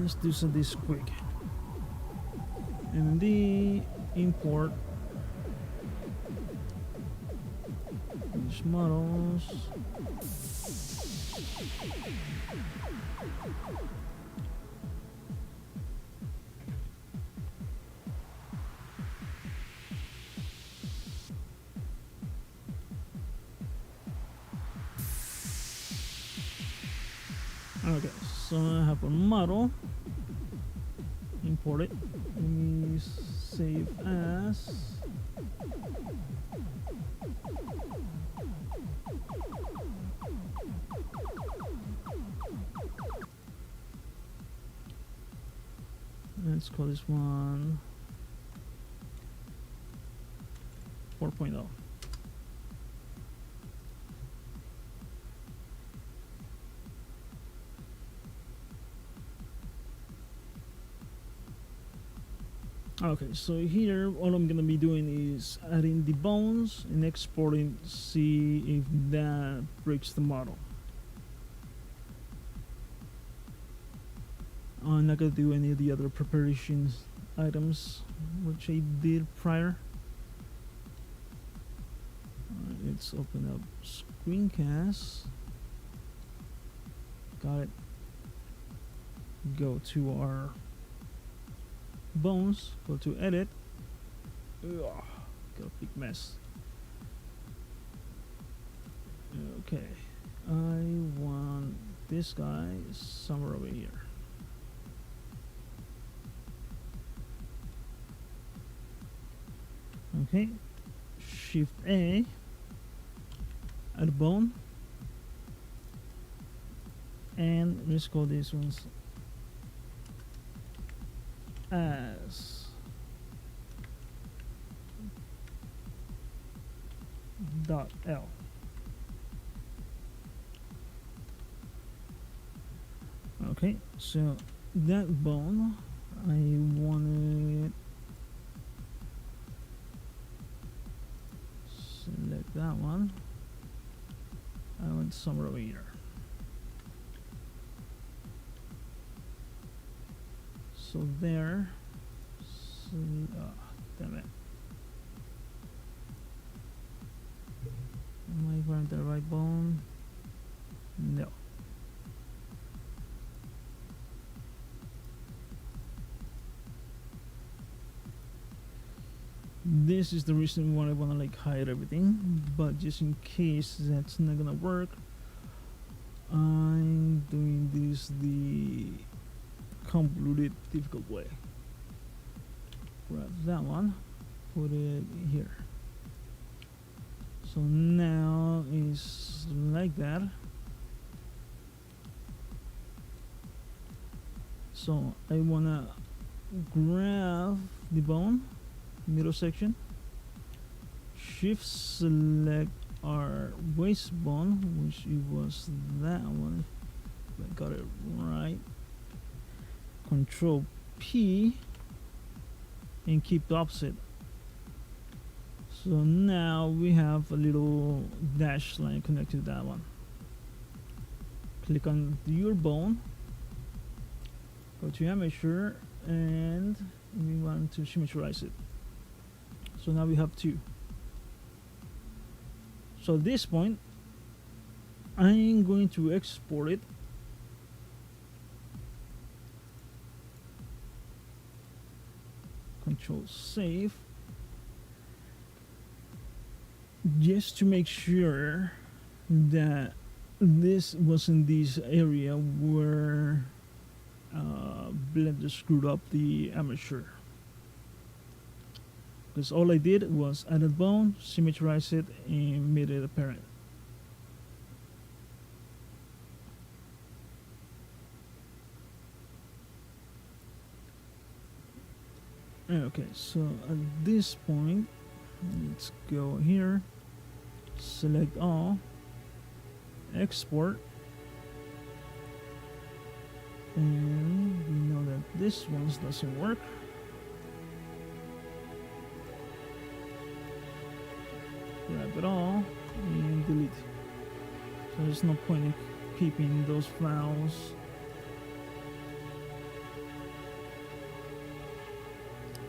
let's do some this quick. MMD import these models. Okay, so I have a model. Import it. Let me save as. Let's call this one 4.0. Okay, so here all I'm gonna be doing is adding the bones and exporting, see if that breaks the model. I'm not gonna do any of the other preparations items which I did prior. Let's open up screencast. Got it. Go to our bones, go to edit. Ugh, got a big mess. Okay, I want this guy somewhere over here. Okay, Shift A, add a bone, and let's call these ones as .L. Okay, so that bone, I want it. Select that one. I want somewhere over here. So there. So, damn it. Am I going to the right bone? No. This is the reason why I want to like hide everything, but just in case that's not gonna work, I'm doing this the convoluted, difficult way. Grab that one, put it here. So now it's like that. So I wanna grab the bone, middle section, shift select our waist bone, which it was that one, I got it right, Control P and keep the opposite. So now we have a little dash line connected to that one. Click on your bone, go to amateur, and we want to symmetrize it. So now we have two. So at this point, I'm going to export it. Control save. Just to make sure that this wasn't this area where Blender screwed up the amateur. Because all I did was add a bone, symmetrize it, and made it apparent. Okay, so at this point, let's go here, select all, export, and we know that this one doesn't work. Grab it all and delete. So there's no point in keeping those files.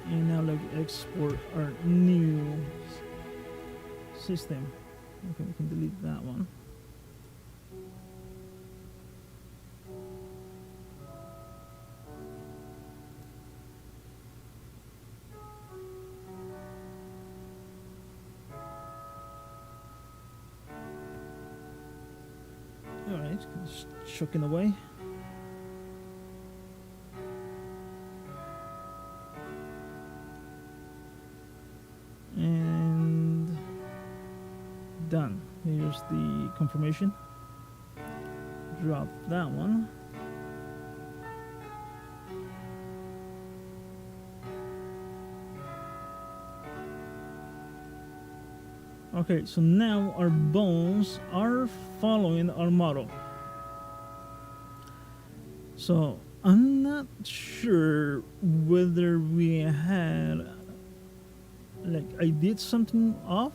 and now like export our new system. Okay, we can delete that one. Alright, just chucking away. And done. Here's the confirmation. Drop that one. Okay, so now our bones are following our model. So I'm not sure whether we had, like, I did something off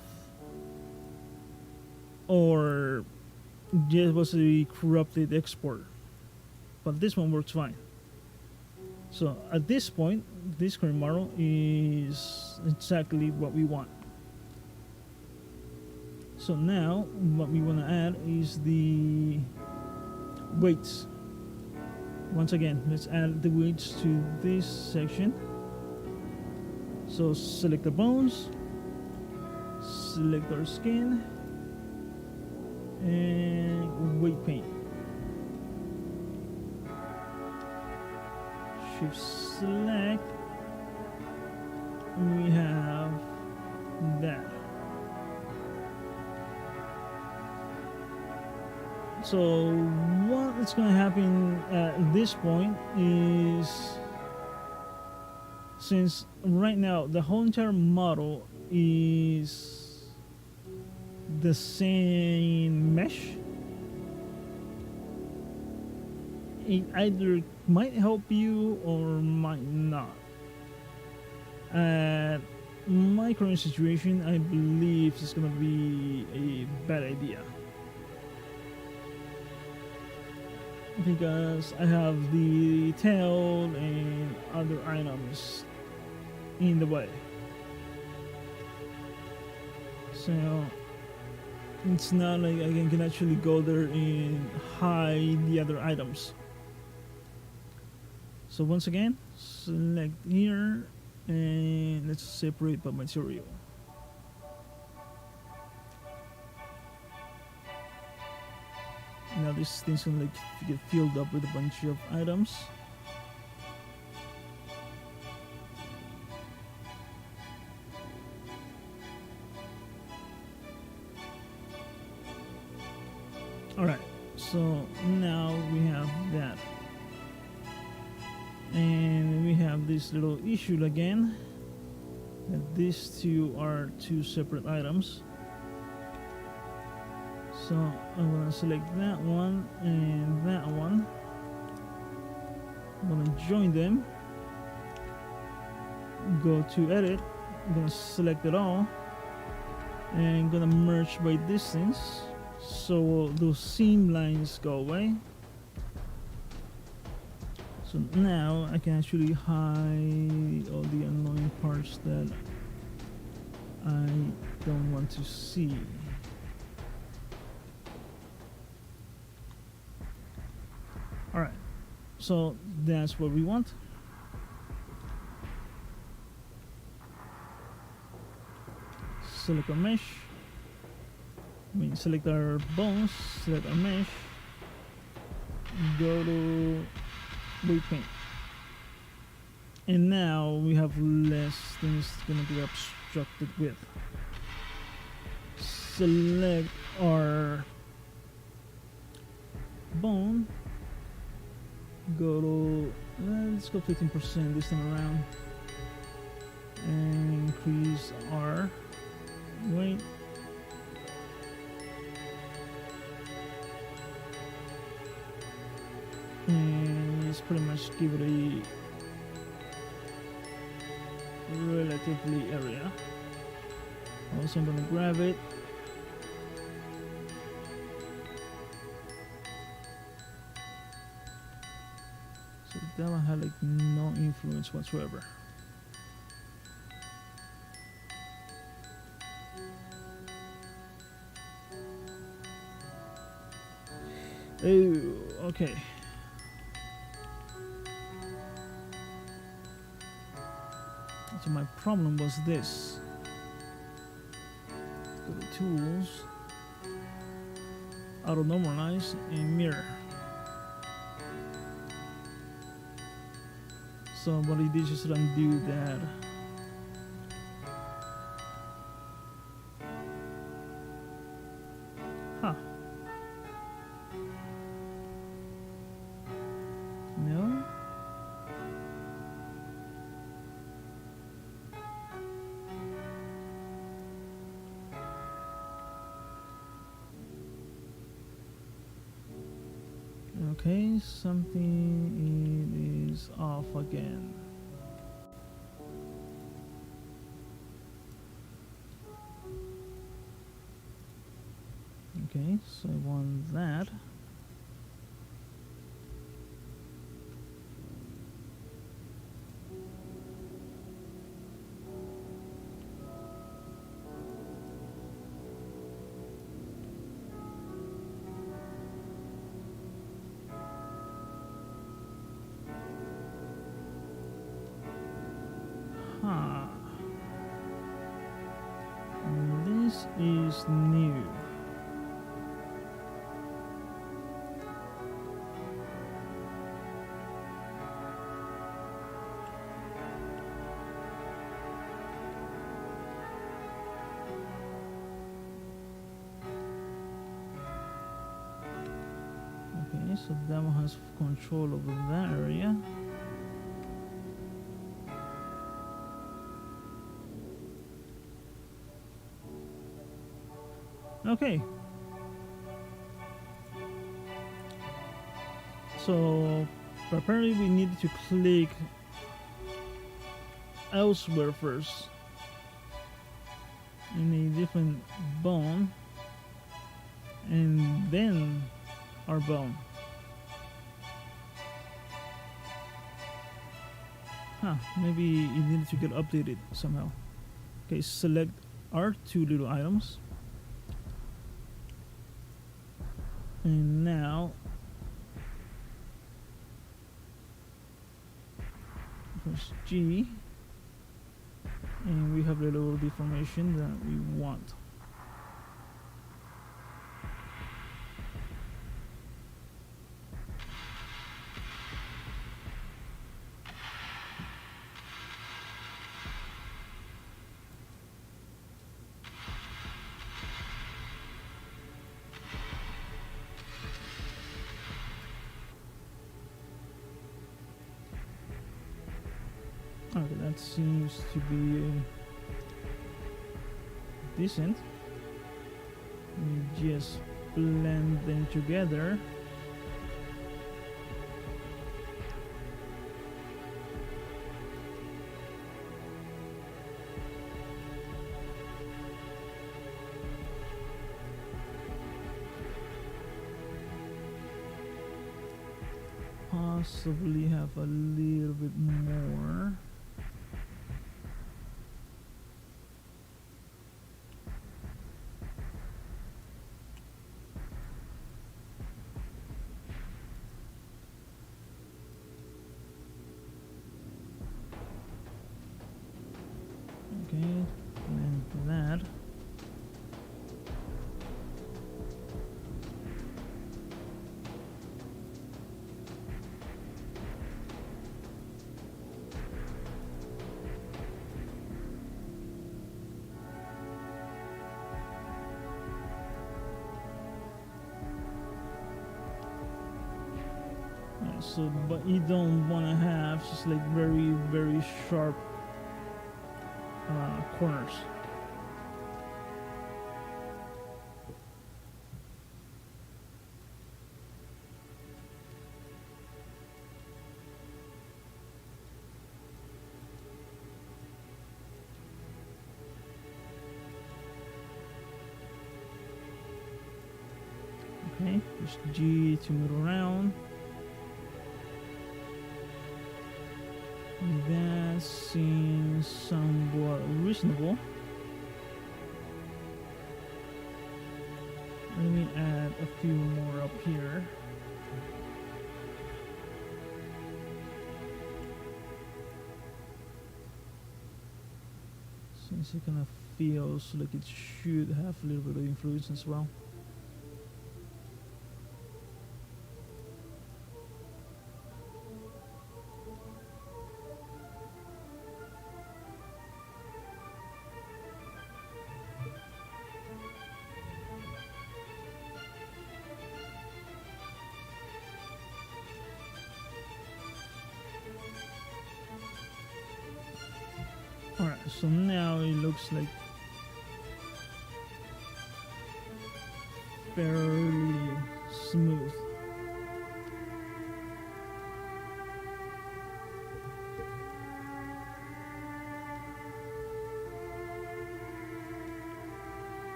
or just was a corrupted export, but this one works fine. So at this point, this current model is exactly what we want. So now what we want to add is the weights. Once again, let's add the weights to this section. So select the bones, select our skin, and weight paint. Shift select, and we have that. So what is going to happen at this point is, since right now the whole entire model is the same mesh, it either might help you or might not. At my current situation, I believe it's going to be a bad idea, because I have the tail and other items in the way. So it's not like I can actually go there and hide the other items. So once again, select here and let's separate by material. Now this thing's gonna like get filled up with a bunch of items. Alright, so now we have that. And we have this little issue again, that these two are two separate items. So I'm going to select that one and that one. I'm going to join them. Go to edit. I'm going to select it all. And I'm going to merge by distance, so those seam lines go away. So now I can actually hide all the annoying parts that I don't want to see. Alright, so that's what we want. Select our mesh. Select our bones, select our mesh. Go to weight paint. And now we have less things gonna be obstructed with. Select our bone. Go to, let's go 15% this time around. And increase our weight. And let's pretty much give it a relatively area. Also, I'm gonna grab it. So that one had like no influence whatsoever. Oh, okay. So my problem was this. Go to tools, auto normalize, and mirror. So what I did is just undo that. Huh. No? Okay, something is off again. Okay, so I want that. Huh. This is new. Okay, so that one has control over that area. Okay. So apparently we needed to click elsewhere first in a different bone and then our bone. Huh, maybe it needed to get updated somehow. Okay, select our two little items. And now press G and we have the little deformation that we want. Okay, that seems to be decent. We just blend them together. Possibly have a little bit more. Okay, and that. So, but you don't want to have just like very sharp corners. Okay, just G to move around. That seems somewhat reasonable. Let me add a few more up here. This kind of feels like it should have a little bit of influence as well. Alright, so now it looks like fairly smooth.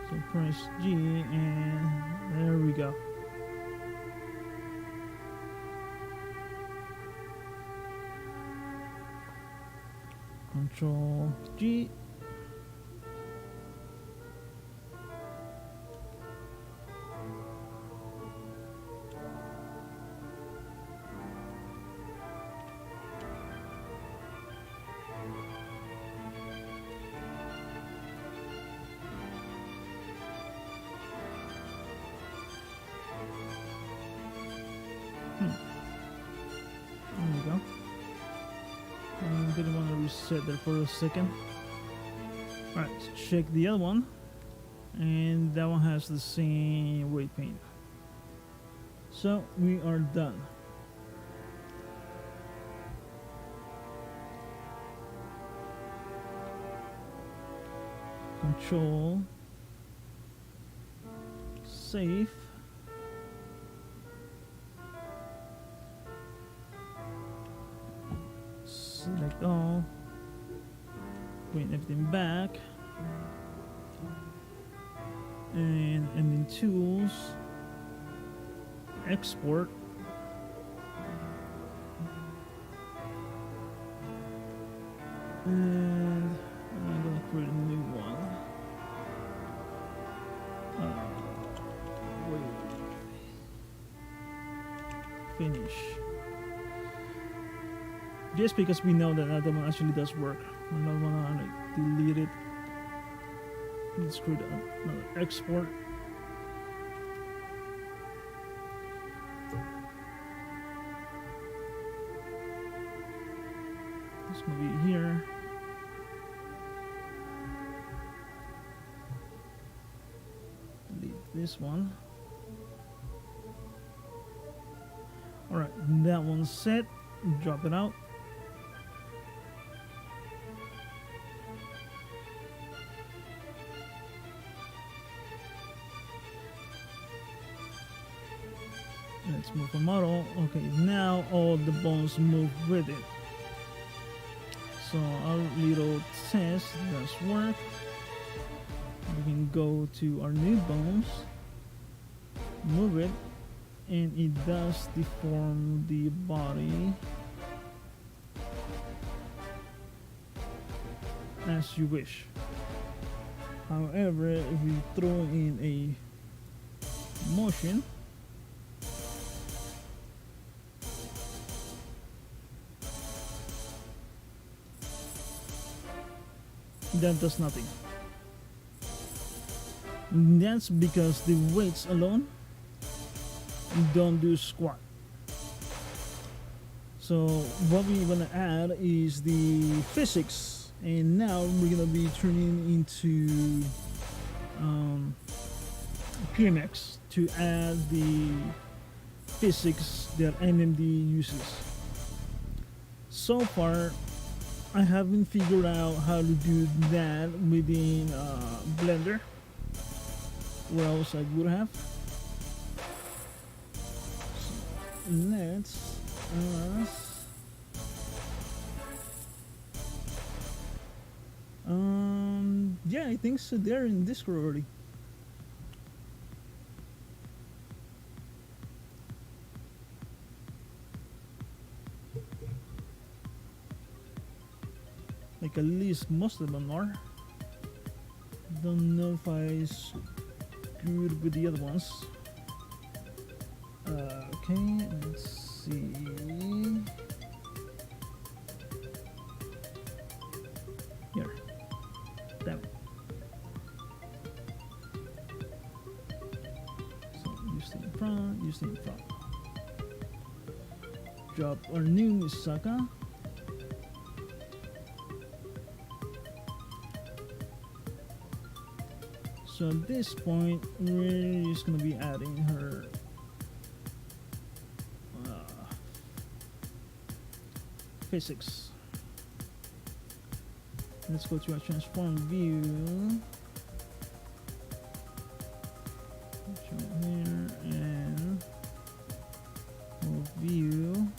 So press G and there we go. Control G. There we go. I didn't want to reset there for a second. Alright, let's check the other one. And that one has the same weight paint. So we are done. Control, save. Select all, bring everything back, and MMD-tools, export, and I'm gonna create a new one. Wait, finish. Just because we know that that one actually does work. I don't want to like delete it. Let's create another export. It's gonna be here. Delete this one. Alright, that one's set. Drop it out. Let's move a model. Okay, now all the bones move with it. So our little test does work. We can go to our new bones, move it, and it does deform the body as you wish. However, if we throw in a motion, that does nothing. That's because the weights alone don't do squat. So what we're gonna add is the physics, and now we're gonna be turning into PMX to add the physics that MMD uses. So far I haven't figured out how to do that within Blender, or else I would have. So let's yeah, I think so. They're in Discord already. Like at least most of them are. Don't know if I screwed with the other ones. Okay, let's see. front, using front. Drop our new Misaka. So at this point, we're just gonna be adding her physics. Let's go to our transform view. Here and move view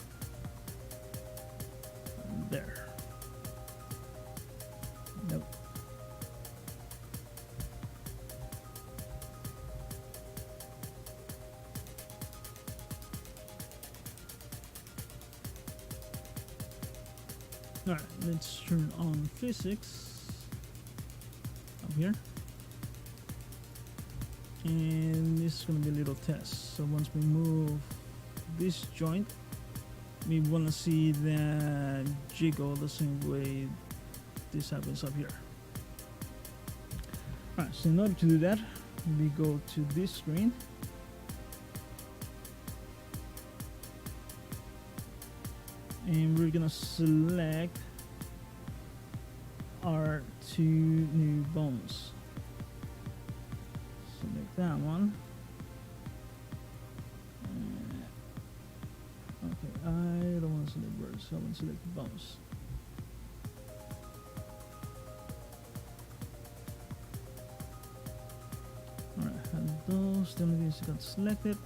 there. Nope. Alright, let's turn on physics up here. And this is going to be a little test. So once we move this joint, we want to see that jiggle the same way this happens up here. Alright, so in order to do that, we go to this screen. And we're gonna select our two new bones. Select that one. Okay, I don't want to select birds, so I want to select the bones. Alright, have those, then these got selected.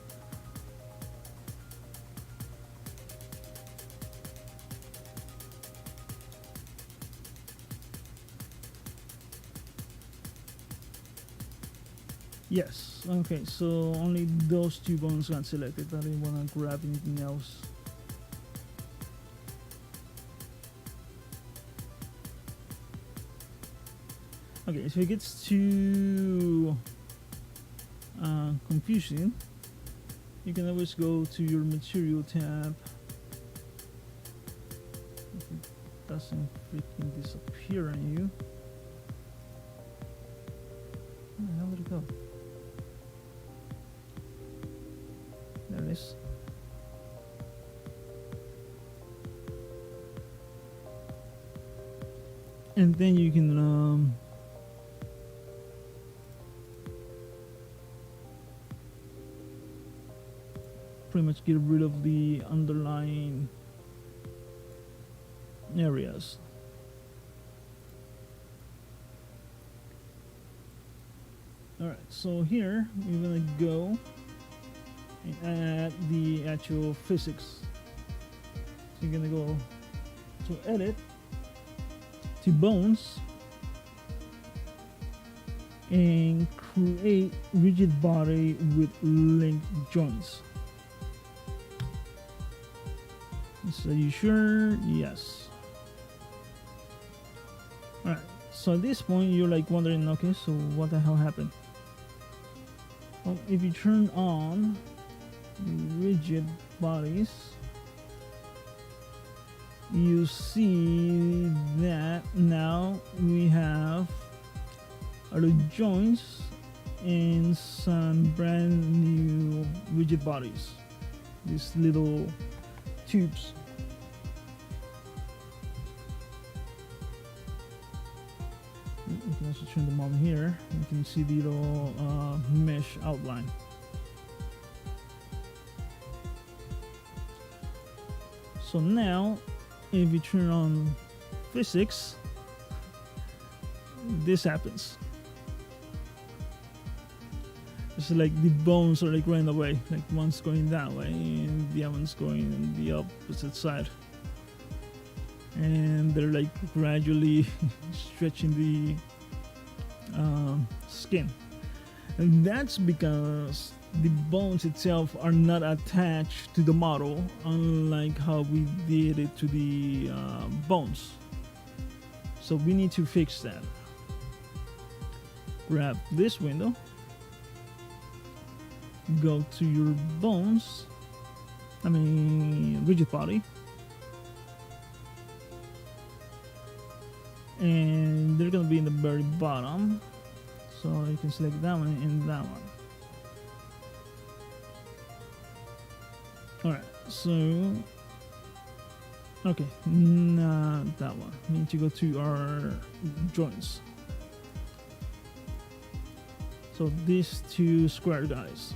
Yes, okay, so only those two bones got selected. I didn't want to grab anything else. Okay, if it gets too confusing, you can always go to your material tab. If it doesn't freaking disappear on you. Where the hell did it go? There it is. And then you can pretty much get rid of the underlying areas. Alright, so here we're gonna go and add the actual physics. So you're gonna go to edit, to bones, and create rigid body with linked joints. So you sure? Yes. Alright, so at this point you're like wondering, okay, so what the hell happened? Well, if you turn on rigid bodies, you see that now we have other joints and some brand new rigid bodies, these little tubes. You can also turn them on here. You can see the little mesh outline. So now, if you turn on physics, this happens. It's like the bones are like running away, like one's going that way and the other one's going on the opposite side. And they're like gradually stretching the skin. And that's because the bones itself are not attached to the model, unlike how we did it to the bones. So we need to fix that. Grab this window, go to your bones, rigid body, and they're gonna be in the very bottom, so you can select that one and that one. Alright, so okay, not that one. We need to go to our joints. So these two square guys.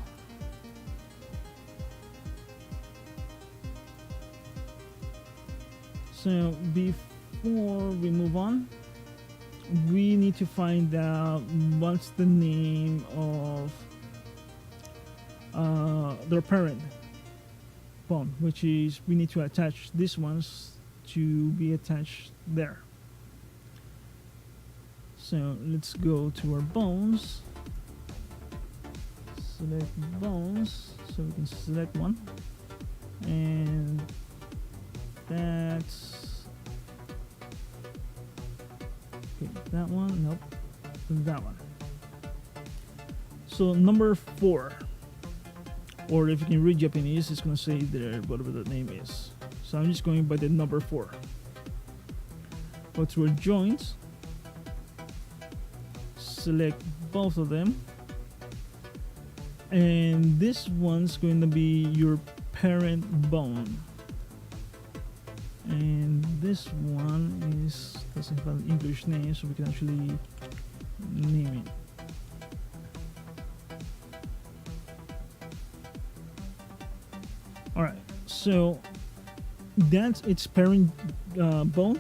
So before we move on, we need to find out what's the name of their parent bone, which is we need to attach these ones to be attached there. So let's go to our bones, select bones, so we can select one, and that's okay, that one, nope, that one. So number 4, or if you can read Japanese, it's gonna say there whatever the name is. So I'm just going by the number 4. Go to our joints, select both of them, and this one's going to be your parent bone, and this one doesn't have an English name, so we can actually name it. Alright, so that's its parent bone,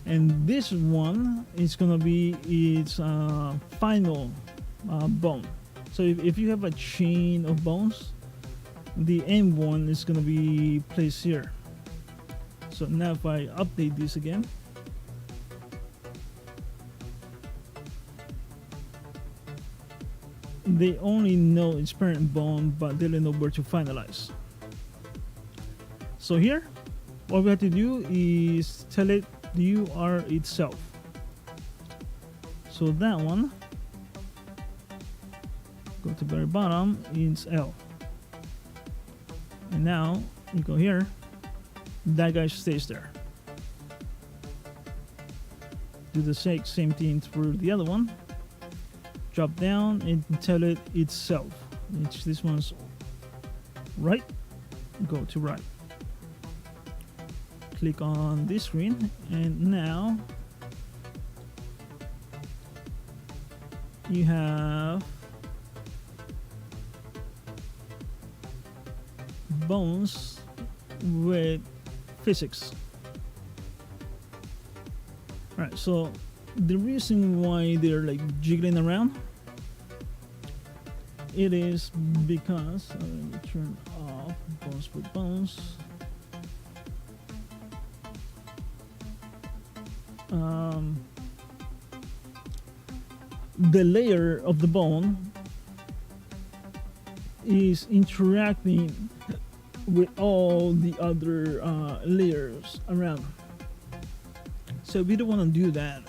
and this one is gonna be its final bone. So if you have a chain of bones, the end one is gonna be placed here. So now if I update this again, they only know its parent bone, but they don't know where to finalize. So here, what we have to do is tell it the UR itself. So that one, go to the very bottom, it's L. And now you go here, that guy stays there. Do the same thing for the other one. Drop down and tell it itself. It's this one's right, go to right. Click on this screen, and now you have bones with physics. Alright, so the reason why they're like jiggling around, it is because let me turn off bones with bones. The layer of the bone is interacting with all the other layers around. So we don't want to do that.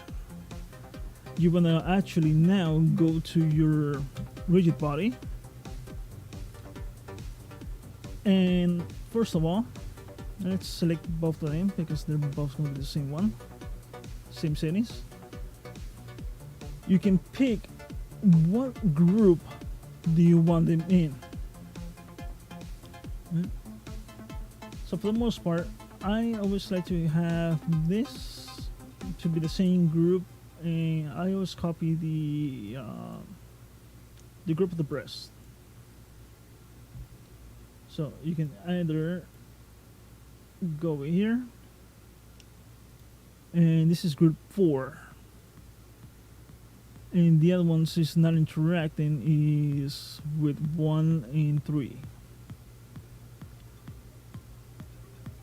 You want to actually now go to your rigid body, and first of all, let's select both of them because they're both going to be the same one, same settings. You can pick what group do you want them in. So for the most part, I always like to have this to be the same group, and I always copy the group of the breast. So you can either go over here, and this is group 4, and the other ones is not interacting is with 1 and 3.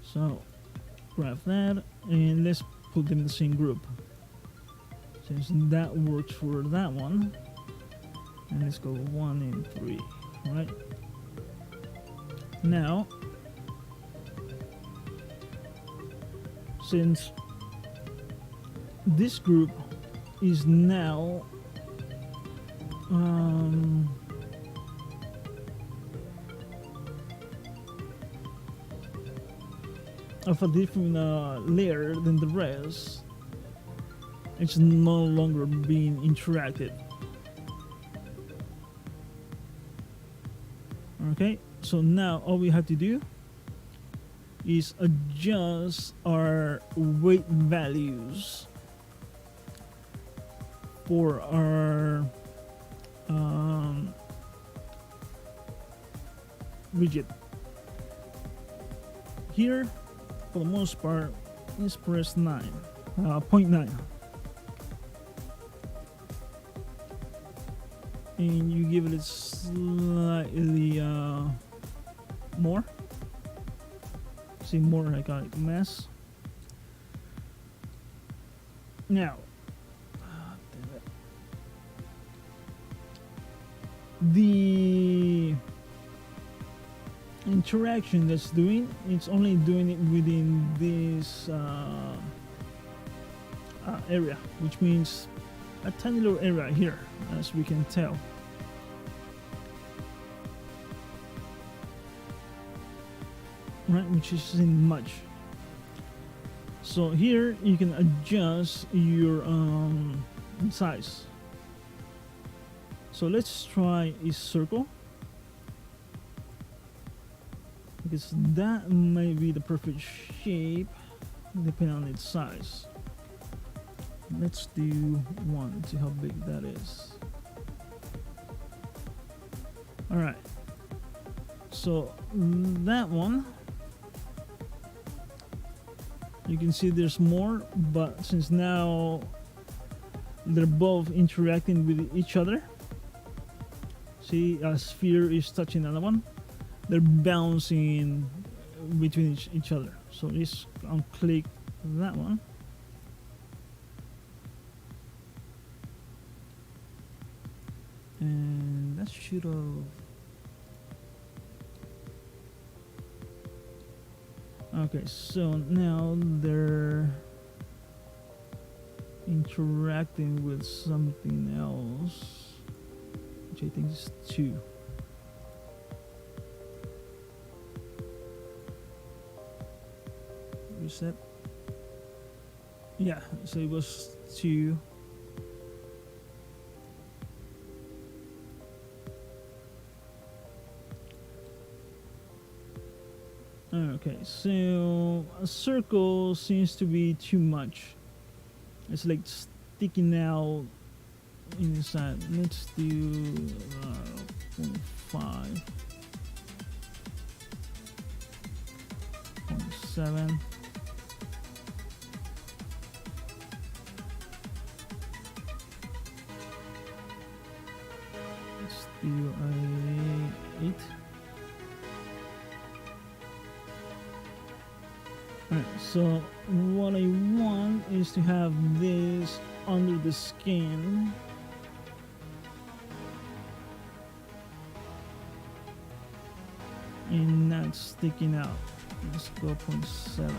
So grab that and let's put them in the same group, since that works for that one. And let's go 1 and 3. All right, now since this group is now of a different layer than the rest, it's no longer being interacted. Okay, so now all we have to do is adjust our weight values for our widget. Here, for the most part, is press 0.9. And you give it slightly more. See, more like a mass. Now, the interaction that's doing, it's only doing it within this area, which means a tiny little area here, as we can tell. Right, which isn't much. So here you can adjust your size. So let's try a circle, because that may be the perfect shape depending on its size. Let's do one, see how big that is. All right, so that one, you can see there's more, but since now they're both interacting with each other, see, a sphere is touching another one, they're bouncing between each other. So just unclick that one, and that should have, okay, so now they're interacting with something else, which I think is 2. Reset. Yeah, so it was 2. Okay, so a circle seems to be too much. It's like sticking out inside. Let's do 0.5, 0.7. Let's do 8. Alright, so what I want is to have this under the skin. And not sticking out. Let's go 0.7.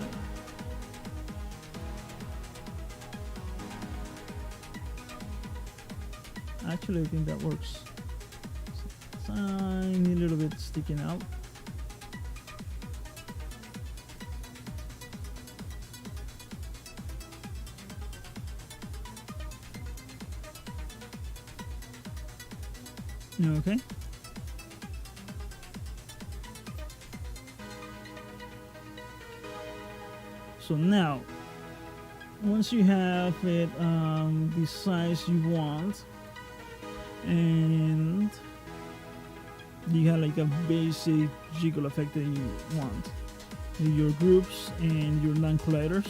Actually, I think that works. Tiny little bit sticking out. Okay. So now, once you have it the size you want, and you have like a basic jiggle effect that you want, your groups and your line colliders,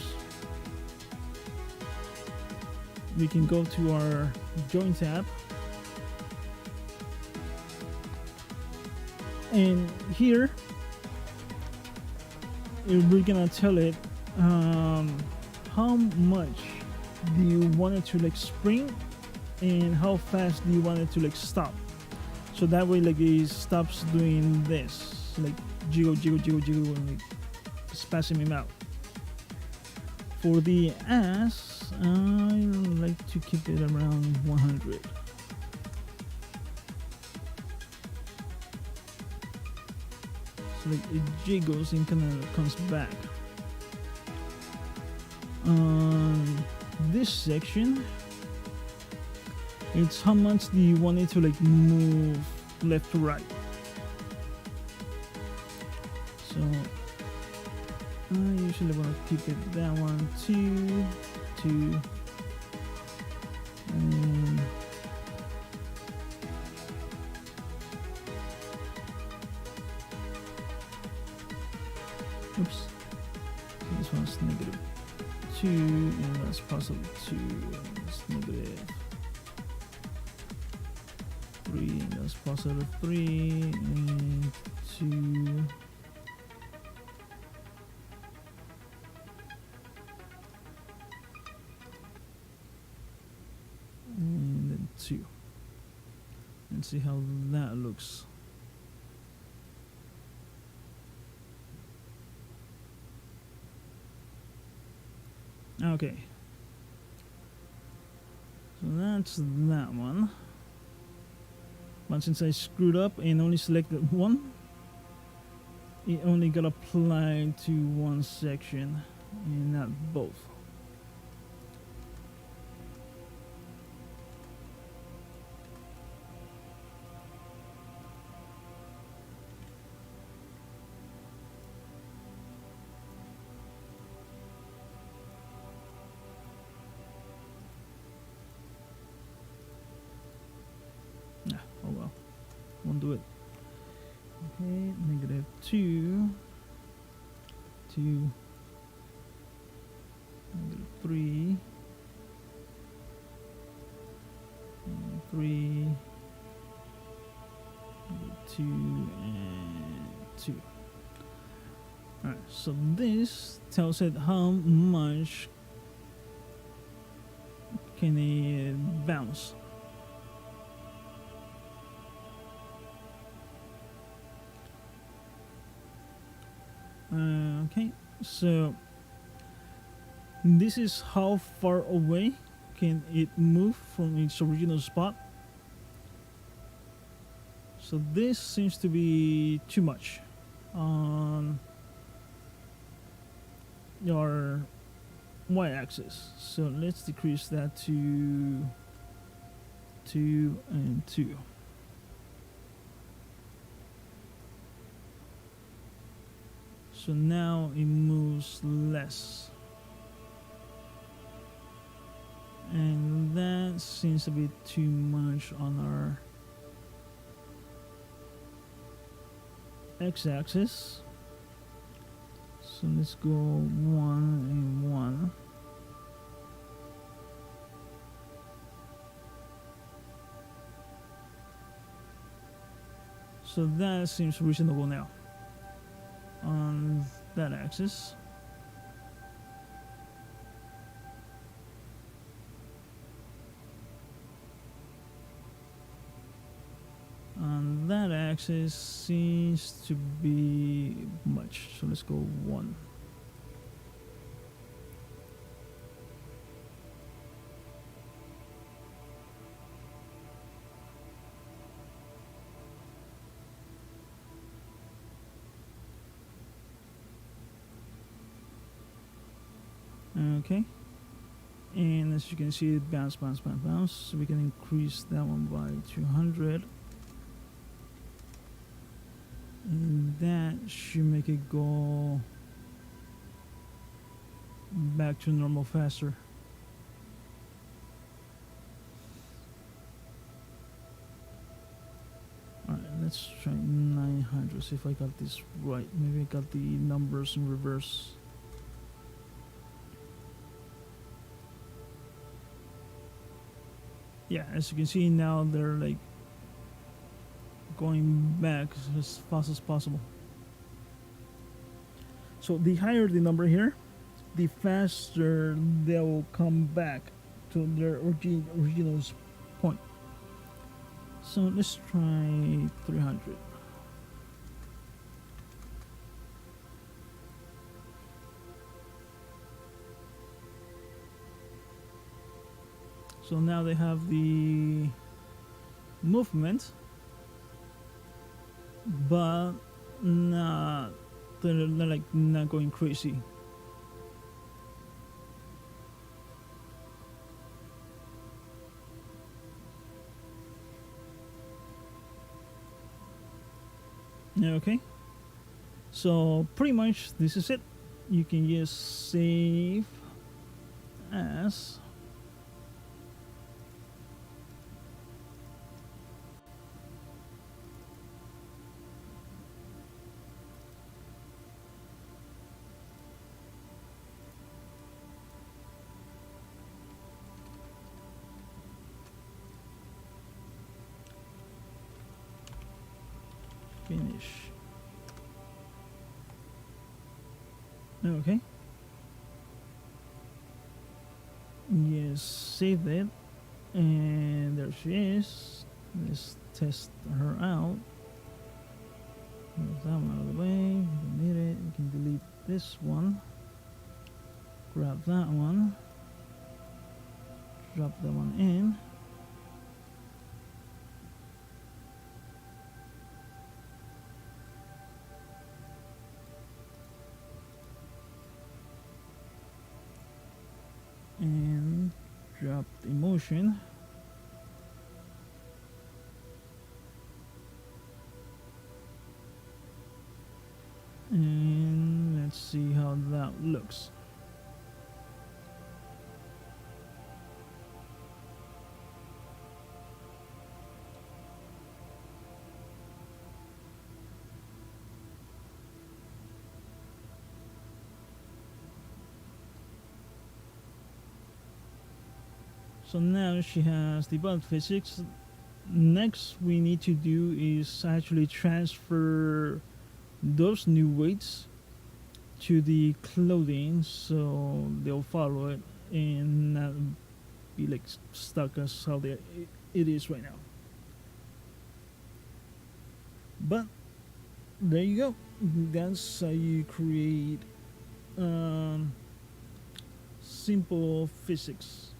we can go to our join tab. And here, we're gonna tell it how much do you want it to like spring, and how fast do you want it to like stop. So that way, like, it stops doing this, like jiggle, jiggle, jiggle, jiggle, and like spacing him out. For the ass, I like to keep it around 100. Like it jiggles and kind of comes back. This section, it's how much do you want it to like move left to right. So I usually want to keep it that one, 2, 2, and oops, this one's negative 2, and that's positive 2, and that's negative 3, and that's positive 3, and 2. And then 2. And see how that looks. Okay. So that's that one. But since I screwed up and only selected one, it only got applied to one section and not both. Yeah, oh well, won't do it. Okay, negative 2, 2, negative 3, and 3, negative 2, and 2. Alright, so this tells it how much can it bounce. Okay, so this is how far away can it move from its original spot. So this seems to be too much on your y-axis. So let's decrease that to 2 and 2. So now it moves less. And that seems a bit too much on our x-axis. So let's go 1 and 1. So that seems reasonable now on that axis. On that axis seems to be much, so let's go 1. Okay, and as you can see, it bounce, bounce, bounce, bounce. So we can increase that one by 200, and that should make it go back to normal faster. Alright, let's try 900, see if I got this right. Maybe I got the numbers in reverse. Yeah, as you can see now, they're like going back as fast as possible. So the higher the number here, the faster they will come back to their original point. So let's try 300. So now they have the movement, but they're like not going crazy. Okay, So pretty much this is it. You can just save as finish. Okay. Yes, save it. And there she is. Let's test her out. Move that one out of the way. We don't need it. We can delete this one. Grab that one. Drop that one in. And drop the motion. And let's see how that looks. So now she has debugged physics. Next we need to do is actually transfer those new weights to the clothing so they'll follow it and not be like stuck as how it is right now. But there you go. That's how you create simple physics,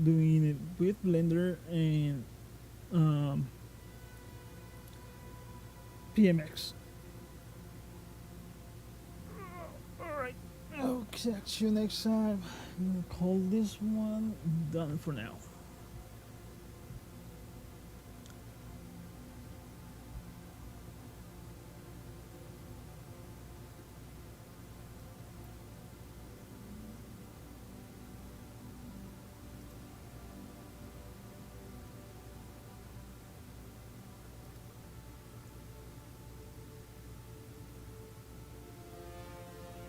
doing it with Blender and PMX. Alright, I'll catch you next time. I'm gonna call this one done for now.